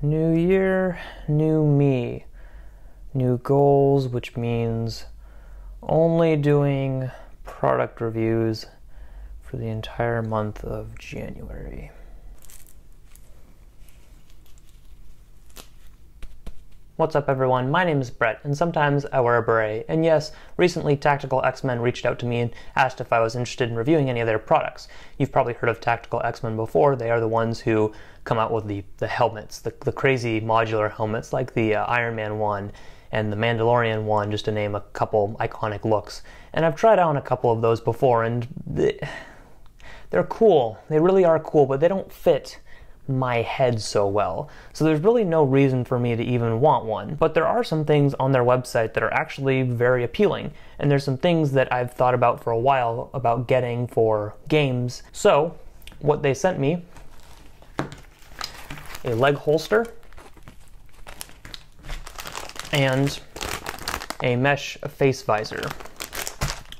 New year, new me. New goals, which means only doing product reviews for the entire month of January. What's up everyone, my name is Bret, and sometimes I wear a beret, and yes, recently TacticalXmen reached out to me and asked if I was interested in reviewing any of their products. You've probably heard of TacticalXmen before. They are the ones who come out with the helmets, the crazy modular helmets like the Iron Man one and the Mandalorian one, just to name a couple iconic looks. And I've tried on a couple of those before, and they're cool. They really are cool, but they don't fit my head so well. So there's really no reason for me to even want one. But there are some things on their website that are actually very appealing. And there's some things that I've thought about for a while about getting for games. So what they sent me, a leg holster and a mesh face visor.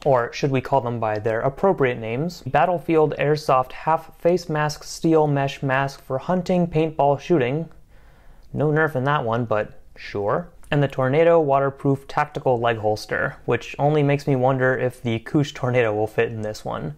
Or should we call them by their appropriate names? Battlefield Airsoft Half Face Mask Steel Mesh Mask for Hunting Paintball Shooting. No Nerf in that one, but sure. And the Tornado Waterproof Tactical Leg Holster, which only makes me wonder if the Koosh Tornado will fit in this one.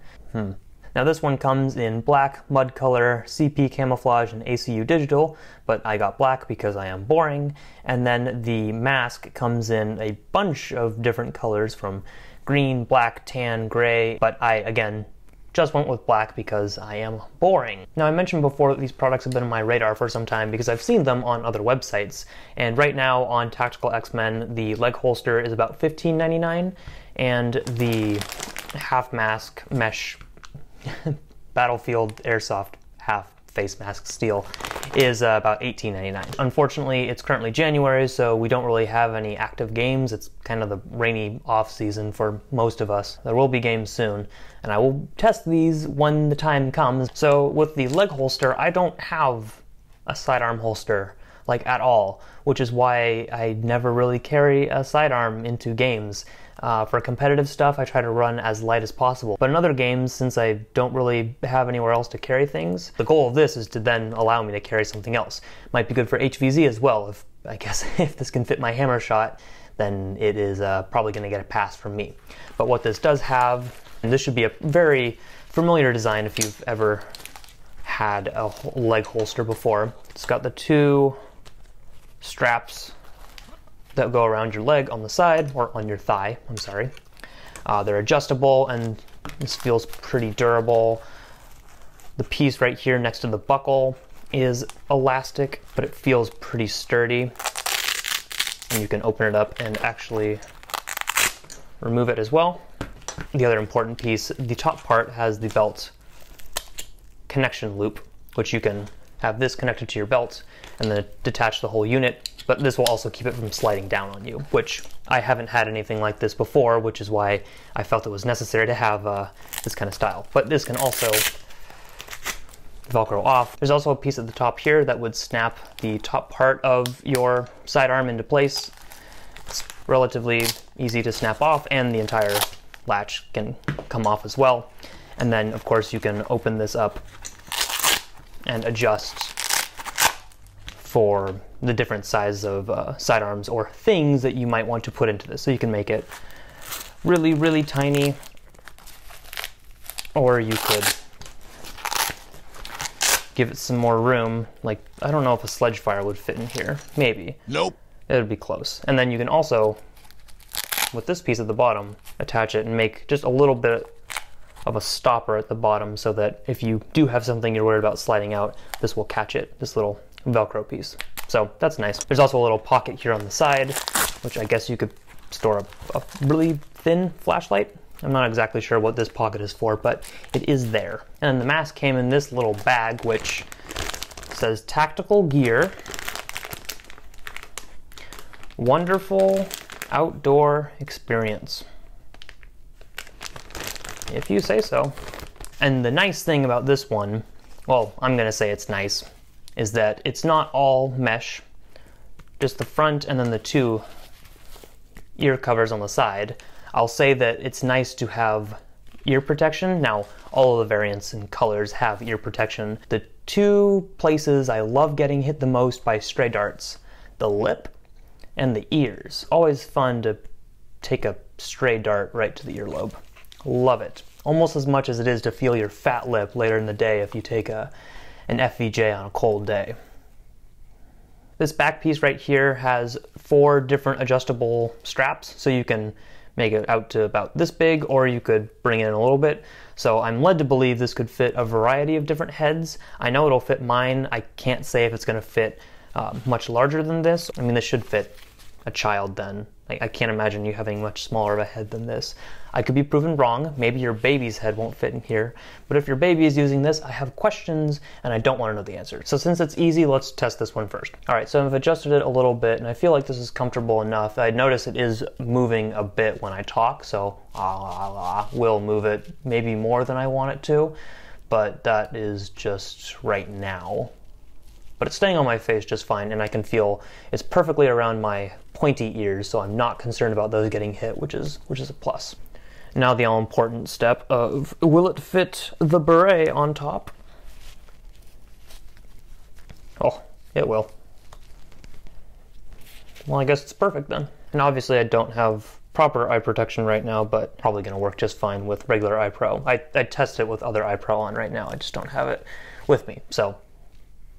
Now this one comes in black, mud color, CP camouflage, and ACU digital, but I got black because I am boring. And then the mask comes in a bunch of different colors from green, black, tan, gray, but I, again, just went with black because I am boring. Now I mentioned before that these products have been on my radar for some time because I've seen them on other websites, and right now on TacticalXmen the leg holster is about $15.99 and the half mask mesh Battlefield Airsoft half face mask steel is about $18.99. Unfortunately, it's currently January, so we don't really have any active games. It's kind of the rainy off season for most of us. There will be games soon, and I will test these when the time comes. So with the leg holster, I don't have a sidearm holster, like at all, which is why I never really carry a sidearm into games. For competitive stuff, I try to run as light as possible. But in other games, since I don't really have anywhere else to carry things, the goal of this is to then allow me to carry something else. Might be good for HVZ as well. I guess if this can fit my hammer shot, then it is probably going to get a pass from me. But what this does have, and this should be a very familiar design if you've ever had a leg holster before. It's got the two straps that go around your leg on the side, or on your thigh, I'm sorry. They're adjustable, and this feels pretty durable. The piece right here next to the buckle is elastic, but it feels pretty sturdy. And you can open it up and actually remove it as well. The other important piece, the top part has the belt connection loop, which you can have this connected to your belt and then detach the whole unit. But this will also keep it from sliding down on you, which I haven't had anything like this before, which is why I felt it was necessary to have this kind of style. But this can also Velcro off. There's also a piece at the top here that would snap the top part of your sidearm into place. It's relatively easy to snap off, and the entire latch can come off as well. And then, of course, you can open this up and adjust for the different size of sidearms or things that you might want to put into this. So you can make it really, really tiny, or you could give it some more room. Like, I don't know if a sledge fire would fit in here. Maybe. Nope. It would be close. And then you can also, with this piece at the bottom, attach it and make just a little bit of a stopper at the bottom so that if you do have something you're worried about sliding out, this will catch it, this little Velcro piece. So that's nice. There's also a little pocket here on the side, which I guess you could store a really thin flashlight. I'm not exactly sure what this pocket is for, but it is there. And the mask came in this little bag, which says Tactical Gear. Wonderful outdoor experience. If you say so. And the nice thing about this one, well, I'm gonna say it's nice, is that it's not all mesh, just the front and then the two ear covers on the side. I'll say that it's nice to have ear protection. Now, all of the variants and colors have ear protection. The two places I love getting hit the most by stray darts: the lip and the ears. Always fun to take a stray dart right to the earlobe. Love it. Almost as much as it is to feel your fat lip later in the day if you take an FVJ on a cold day. This back piece right here has 4 different adjustable straps, so you can make it out to about this big, or you could bring it in a little bit. So I'm led to believe this could fit a variety of different heads. I know it'll fit mine. I can't say if it's going to fit much larger than this. I mean, this should fit a child then. I can't imagine you having much smaller of a head than this. I could be proven wrong. Maybe your baby's head won't fit in here. But if your baby is using this, I have questions and I don't want to know the answer. So since it's easy, let's test this one first. All right, so I've adjusted it a little bit and I feel like this is comfortable enough. I notice it is moving a bit when I talk, so will move it maybe more than I want it to, but that is just right now. But it's staying on my face just fine, and I can feel it's perfectly around my pointy ears, so I'm not concerned about those getting hit, which is a plus. Now the all-important step of, will it fit the beret on top? Oh, it will. Well, I guess it's perfect then. And obviously I don't have proper eye protection right now, but probably gonna work just fine with regular eye pro. I test it with other eye pro on right now, I just don't have it with me, so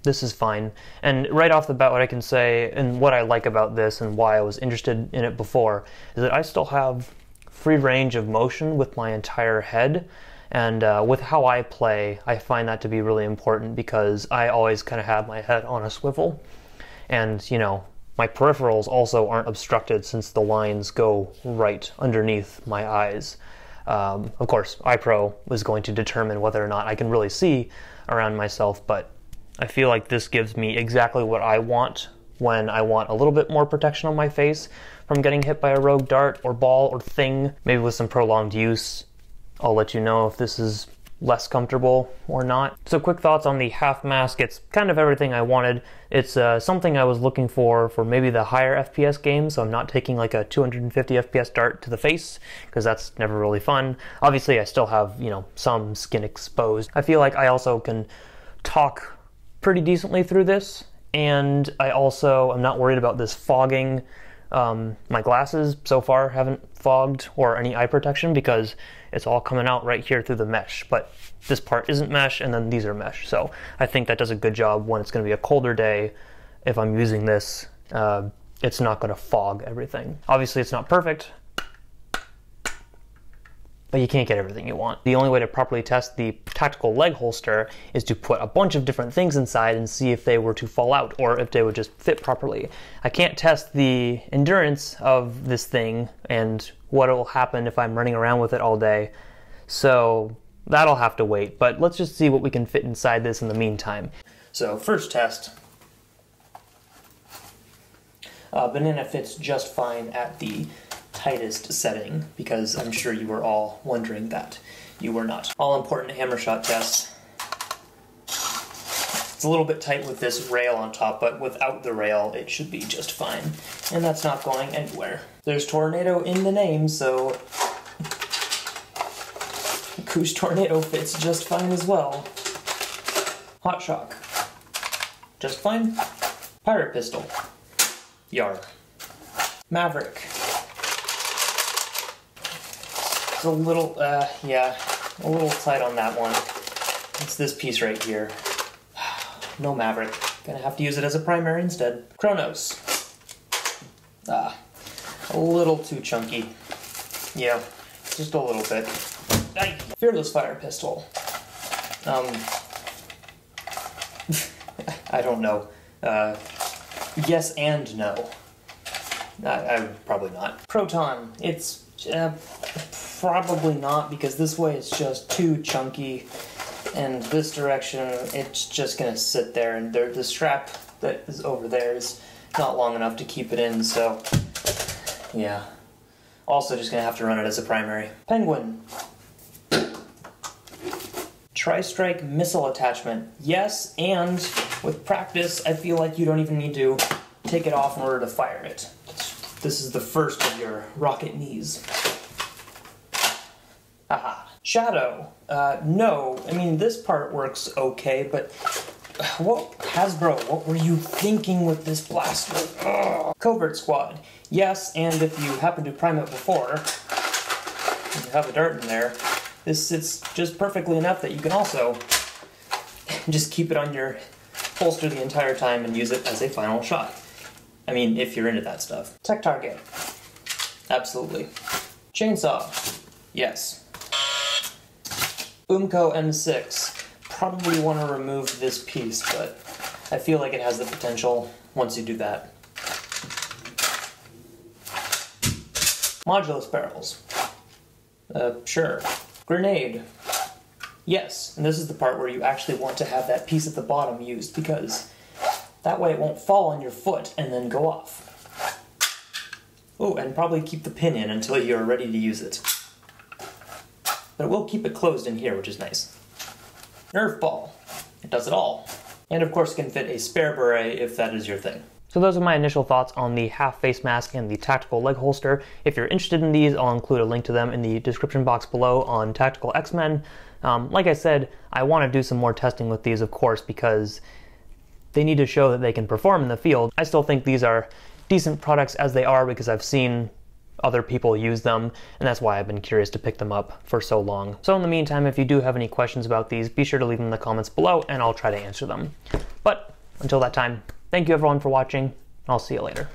this is fine. And right off the bat, what I can say, and what I like about this and why I was interested in it before, is that I still have free range of motion with my entire head. And with how I play, I find that to be really important because I always kind of have my head on a swivel. And, you know, my peripherals also aren't obstructed since the lines go right underneath my eyes. Of course, eye pro is going to determine whether or not I can really see around myself, but I feel like this gives me exactly what I want when I want a little bit more protection on my face from getting hit by a rogue dart or ball or thing. Maybe with some prolonged use, I'll let you know if this is less comfortable or not. So quick thoughts on the half mask. It's kind of everything I wanted. It's something I was looking for maybe the higher FPS games, so I'm not taking like a 250 FPS dart to the face, because that's never really fun. Obviously I still have, you know, some skin exposed. I feel like I also can talk pretty decently through this, and I'm not worried about this fogging. My glasses so far haven't fogged or any eye protection because it's all coming out right here through the mesh, but this part isn't mesh and then these are mesh, so I think that does a good job when it's going to be a colder day. If I'm using this, it's not going to fog everything. Obviously it's not perfect, but you can't get everything you want. The only way to properly test the tactical leg holster is to put a bunch of different things inside and see if they were to fall out or if they would just fit properly. I can't test the endurance of this thing and what will happen if I'm running around with it all day, so that'll have to wait, but let's just see what we can fit inside this in the meantime. So first test. Banana fits just fine at the tightest setting, because I'm sure you were all wondering that. You were not. All important hammer shot test. It's a little bit tight with this rail on top, but without the rail it should be just fine. And that's not going anywhere. There's tornado in the name, so Koosh Tornado fits just fine as well. Hot Shock. Just fine. Pirate Pistol. Yar. Maverick. It's a little, yeah, a little tight on that one. It's this piece right here. No Maverick. Gonna have to use it as a primary instead. Chronos. A little too chunky. Yeah, just a little bit. Fearless Fire Pistol. I don't know. Yes and no. I probably not. Proton. It's probably not, because this way it's just too chunky, and this direction it's just gonna sit there, and the strap that is over there is not long enough to keep it in, so yeah. Also just gonna have to run it as a primary. Penguin. Tri-strike missile attachment. Yes, and with practice I feel like you don't even need to take it off in order to fire it. This is the first of your rocket knees. Shadow. No, I mean this part works okay, but What, Hasbro, what were you thinking with this blaster? Ugh. Covert Squad. Yes, and if you happen to prime it before, and you have a dart in there, this sits just perfectly enough that you can also just keep it on your holster the entire time and use it as a final shot. I mean, if you're into that stuff. Tech target. Absolutely. Chainsaw. Yes. Umco M6. Probably want to remove this piece, but I feel like it has the potential once you do that. Modulus barrels. Sure. Grenade. Yes, and this is the part where you actually want to have that piece at the bottom used, because that way it won't fall on your foot and then go off. Oh, and probably keep the pin in until you're ready to use it. But it will keep it closed in here, which is nice. Nerf ball. It does it all. And of course can fit a spare beret if that is your thing. So those are my initial thoughts on the half face mask and the tactical leg holster. If you're interested in these, I'll include a link to them in the description box below on TacticalXmen. Like I said, I want to do some more testing with these, of course, because they need to show that they can perform in the field. I still think these are decent products as they are because I've seen other people use them, and that's why I've been curious to pick them up for so long. So in the meantime, if you do have any questions about these, be sure to leave them in the comments below and I'll try to answer them. But until that time, thank you everyone for watching. I'll see you later.